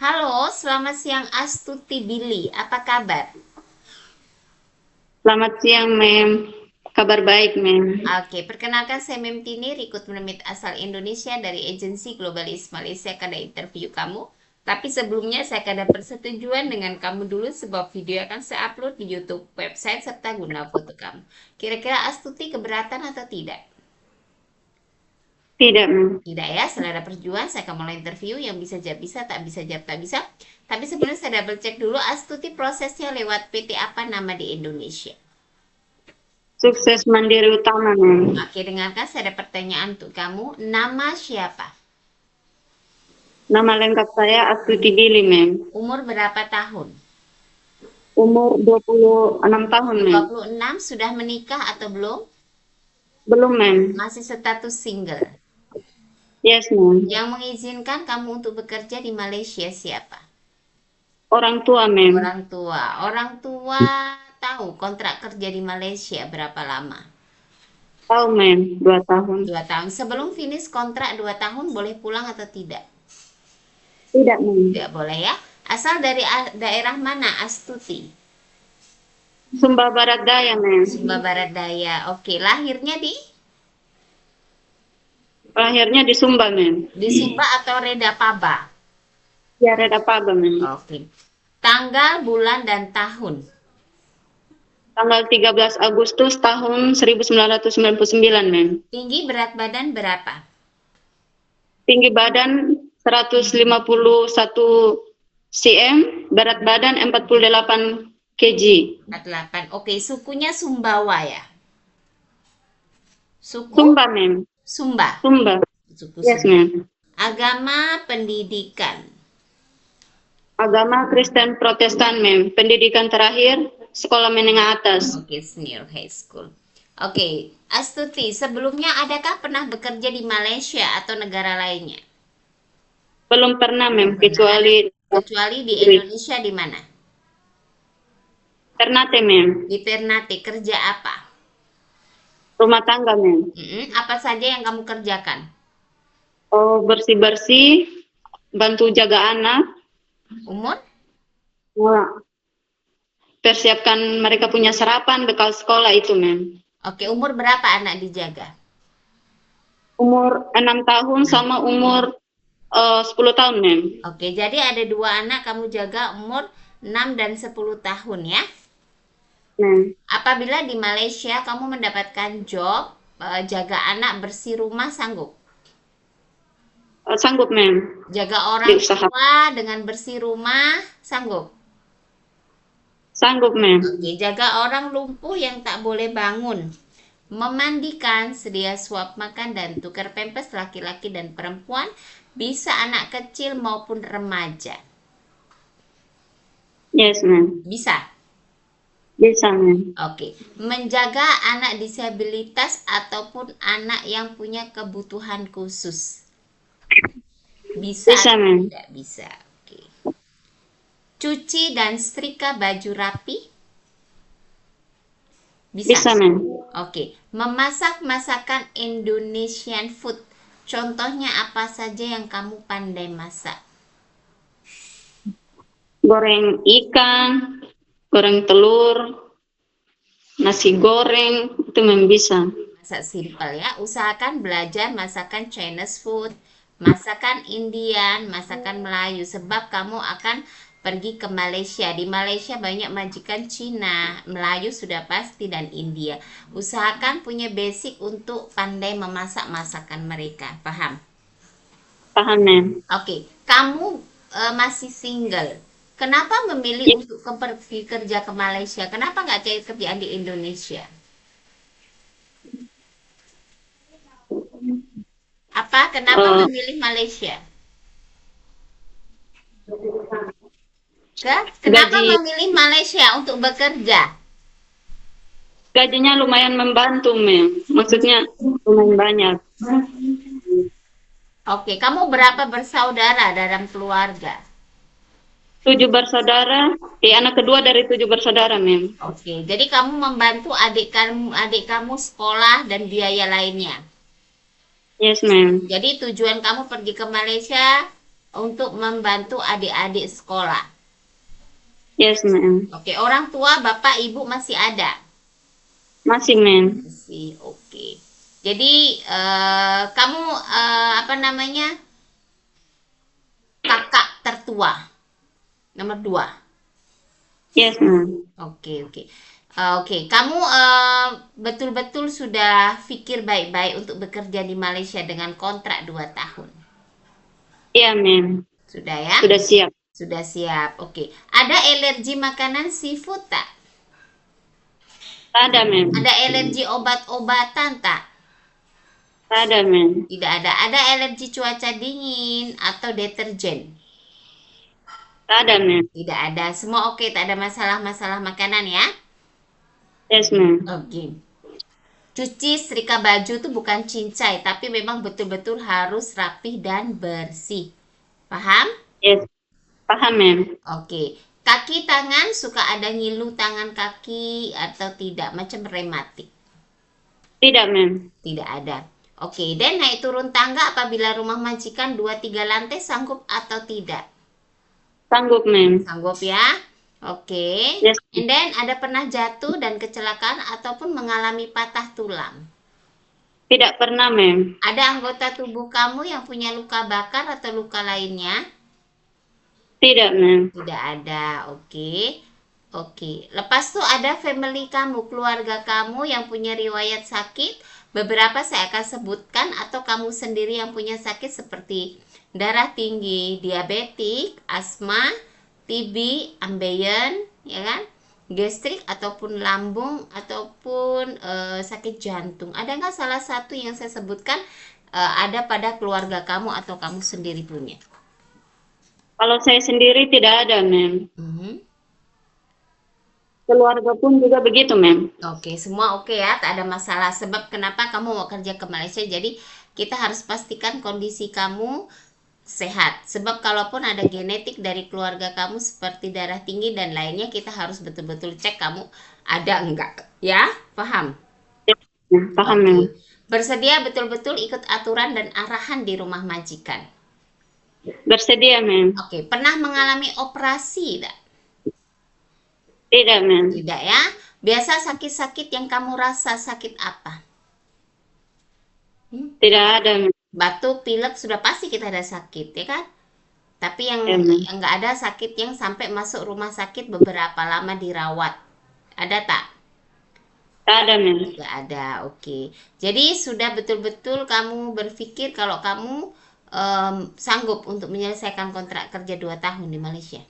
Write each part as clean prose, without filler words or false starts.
Halo, selamat siang Astuti Billy. Apa kabar? Selamat siang, Mem. Kabar baik, Mem. Oke, perkenalkan saya Mem Tini, rekrutmen asal Indonesia dari agensi Globalis Malaysia kada interview kamu. Tapi sebelumnya saya kada persetujuan dengan kamu dulu sebab video akan saya upload di YouTube website serta guna foto kamu. Kira-kira Astuti keberatan atau tidak? Tidak, Mem. Tidak ya, selera perjuangan saya akan mulai interview yang bisa jawab bisa, tak bisa jawab tak bisa. Tapi sebelumnya saya double check dulu Astuti prosesnya lewat PT apa nama di Indonesia? Sukses mandiri utama, Mem. Oke, dengarkan saya ada pertanyaan untuk kamu. Nama siapa? Nama lengkap saya Astuti Dili, Mem. Umur berapa tahun? Umur 26 tahun, Mem. 26, sudah menikah atau belum? Belum, Mem. Masih status single. Yes, Mem. Yang mengizinkan kamu untuk bekerja di Malaysia siapa? Orang tua, Mem. Orang tua. Orang tua tahu kontrak kerja di Malaysia berapa lama? Tahu, Mem. 2 tahun. 2 tahun. Sebelum finish kontrak 2 tahun boleh pulang atau tidak? Tidak, Mem. Tidak boleh ya. Asal dari daerah mana Astuti? Sumba Barat Daya, Mem. Sumba Barat Daya. Oke, lahirnya di Lahirnya di Sumba, Mem. Sumba atau Reda Paba? Ya, Reda Paba, Mem. Oke. Tanggal, bulan, dan tahun. Tanggal 13 Agustus tahun 1999, Mem. Tinggi berat badan berapa? Tinggi badan 151 cm, berat badan 48 kg. 48. Oke, sukunya Sumbawa ya? Suku Sumba, Mem. Sumba. Sumba. Suku Yes, Sumba. Mem. Agama pendidikan. Agama Kristen Protestan, Mem. Pendidikan terakhir sekolah menengah atas. Oke, senior high school. Oke, Astuti, sebelumnya adakah pernah bekerja di Malaysia atau negara lainnya? Belum pernah, Mem, Kecuali di Indonesia di mana? Ternate, Mem. Di Ternate. Kerja apa? Rumah tangga, Mem. Apa saja yang kamu kerjakan? Oh, bersih-bersih, bantu jaga anak, Umur? persiapkan mereka punya sarapan, bekal sekolah itu, Mem. Oke, umur berapa anak dijaga? Umur 6 tahun sama umur 10 tahun, Mem. Oke, jadi ada 2 anak kamu jaga umur 6 dan 10 tahun ya. Mem. Apabila di Malaysia kamu mendapatkan job jaga anak bersih rumah sanggup? Sanggup, Mem. Jaga orang Diusaha. tua dengan bersih rumah sanggup? Sanggup, Mem. Oke, jaga orang lumpuh yang tak boleh bangun. Memandikan, sedia suap makan dan tukar pempes laki-laki dan perempuan, bisa anak kecil maupun remaja. Yes, Mem. Bisa. Bisa, Mem. Oke, menjaga anak disabilitas ataupun anak yang punya kebutuhan khusus. Bisa Bisa, atau Mem. tidak bisa. Oke. Cuci dan setrika baju rapi? Bisa, Mem. Oke, memasak masakan Indonesian food. Contohnya apa saja yang kamu pandai masak? Goreng ikan, goreng telur, nasi goreng, itu Mem bisa. Masak simpel ya. Usahakan belajar masakan Chinese food, masakan Indian, masakan Melayu sebab kamu akan pergi ke Malaysia. Di Malaysia banyak majikan Cina, Melayu sudah pasti dan India. Usahakan punya basic untuk pandai memasak masakan mereka. Paham? Paham, Mem. Oke, kamu masih single. Kenapa memilih Ya, untuk pergi kerja ke Malaysia? Kenapa nggak cari kerjaan di Indonesia? Kenapa eh, memilih Malaysia? Kenapa gaji memilih Malaysia untuk bekerja? gajinya lumayan membantu, Mem. Maksudnya lumayan banyak. Oke, kamu berapa bersaudara dalam keluarga? 7 bersaudara, anak kedua dari 7 bersaudara, Mem. Oke, jadi kamu membantu adik kamu sekolah dan biaya lainnya. Yes, Mem. Jadi tujuan kamu pergi ke Malaysia, untuk membantu adik-adik sekolah. Yes, ma'am. Oke, orang tua, bapak, ibu masih ada? Masih, ma'am. Masih, oke. Jadi, kamu apa namanya? Kakak tertua, nomor 2. Yes, ma'am. Oke, oke. Oke, kamu betul-betul sudah pikir baik-baik untuk bekerja di Malaysia dengan kontrak 2 tahun. Iya, ma'am. Sudah ya? Sudah siap. Sudah siap. Oke. Ada alergi makanan seafood tak? Ada, ma'am. Ada alergi obat-obatan tak? Ada, ma'am. Tidak ada. Ada alergi cuaca dingin atau deterjen? Ada, ma'am. Tidak ada. Semua oke, tak ada masalah-masalah makanan ya? Yes, ma'am. Oke. Cuci setrika baju itu bukan cincai, tapi memang betul-betul harus rapih dan bersih. Paham? Yes. Paham, ma'am. Oke. Kaki tangan suka ada ngilu tangan kaki atau tidak? Macam rematik? Tidak, ma'am. Tidak ada. Oke, dan naik turun tangga apabila rumah majikan 2-3 lantai sanggup atau tidak? Sanggup, ma'am. Sanggup ya. Oke. Yes. And then ada pernah jatuh dan kecelakaan ataupun mengalami patah tulang? Tidak pernah, ma'am. Ada anggota tubuh kamu yang punya luka bakar atau luka lainnya? Tidak, ma'am. Tidak ada. Oke. Oke. Lepas itu ada family kamu, keluarga kamu yang punya riwayat sakit. Beberapa saya akan sebutkan atau kamu sendiri yang punya sakit seperti darah tinggi, diabetik, asma, TB, ambeien, ya kan? Gastrik ataupun lambung ataupun sakit jantung. Ada nggak salah satu yang saya sebutkan ada pada keluarga kamu atau kamu sendiri punya? Kalau saya sendiri tidak ada, ma'am. Keluarga pun juga begitu, ma'am. Oke, semua oke ya, tak ada masalah. Sebab kenapa kamu mau kerja ke Malaysia? Jadi kita harus pastikan kondisi kamu sehat. Sebab kalaupun ada genetik dari keluarga kamu seperti darah tinggi dan lainnya, kita harus betul-betul cek kamu ada enggak. Ya, paham? Ya, paham, ma'am. Bersedia betul-betul ikut aturan dan arahan di rumah majikan. Bersedia, ma'am. Oke, pernah mengalami operasi tidak? Tidak, ma'am. Tidak ya. Biasa sakit-sakit yang kamu rasa sakit apa? Tidak ada, ma'am. Batuk, pilek sudah pasti kita ada sakit, ya kan? Tapi yang nggak ada sakit yang sampai masuk rumah sakit beberapa lama dirawat. Ada tak? Tak ada, ma'am. Nggak ada, oke. Jadi sudah betul-betul kamu berpikir kalau kamu sanggup untuk menyelesaikan kontrak kerja 2 tahun di Malaysia.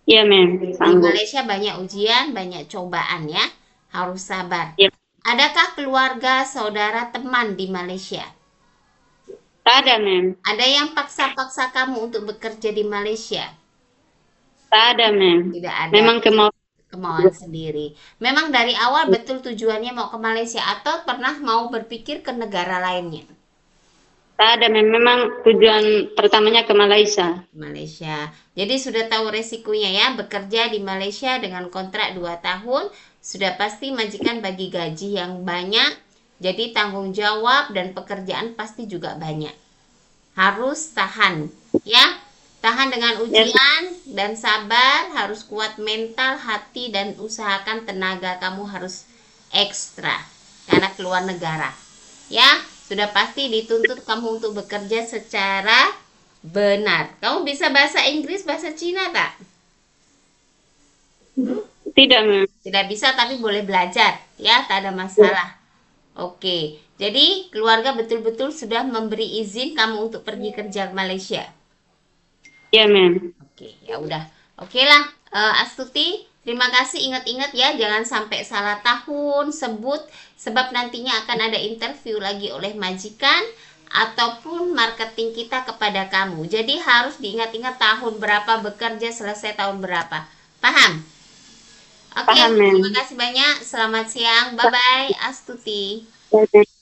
Iya, ma'am. Di Sanggup. Malaysia banyak ujian, banyak cobaan ya. Harus sabar. Ya. Adakah keluarga, saudara, teman di Malaysia? Tak ada, ma'am. Ada yang paksa-paksa kamu untuk bekerja di Malaysia? Tak ada, ma'am. Tidak ada. Memang Kemauan sendiri. Memang dari awal betul tujuannya mau ke Malaysia atau pernah mau berpikir ke negara lainnya? tak ada, ma'am. Memang tujuan pertamanya ke Malaysia. Malaysia. Jadi sudah tahu resikonya ya, bekerja di Malaysia dengan kontrak 2 tahun, sudah pasti majikan bagi gaji yang banyak, jadi tanggung jawab dan pekerjaan pasti juga banyak. Harus tahan, ya. Tahan dengan ujian dan sabar, harus kuat mental, hati, dan usahakan tenaga kamu harus ekstra karena keluar negara. Ya, sudah pasti dituntut kamu untuk bekerja secara benar. Kamu bisa bahasa Inggris, bahasa Cina tak? Tidak, ma'am. Tidak bisa tapi boleh belajar, ya, tak ada masalah. Oke, jadi keluarga betul-betul sudah memberi izin kamu untuk pergi kerja ke Malaysia. Iya, ma'am. Oke, ya udah. Oke lah, Astuti, terima kasih. Ingat-ingat ya, jangan sampai salah tahun sebut, sebab nantinya akan ada interview lagi oleh majikan ataupun marketing kita kepada kamu. Jadi harus diingat-ingat tahun berapa bekerja, selesai tahun berapa. Paham? Oke, Paham, ma'am. terima kasih banyak. Selamat siang. Bye-bye, Astuti. Bye-bye.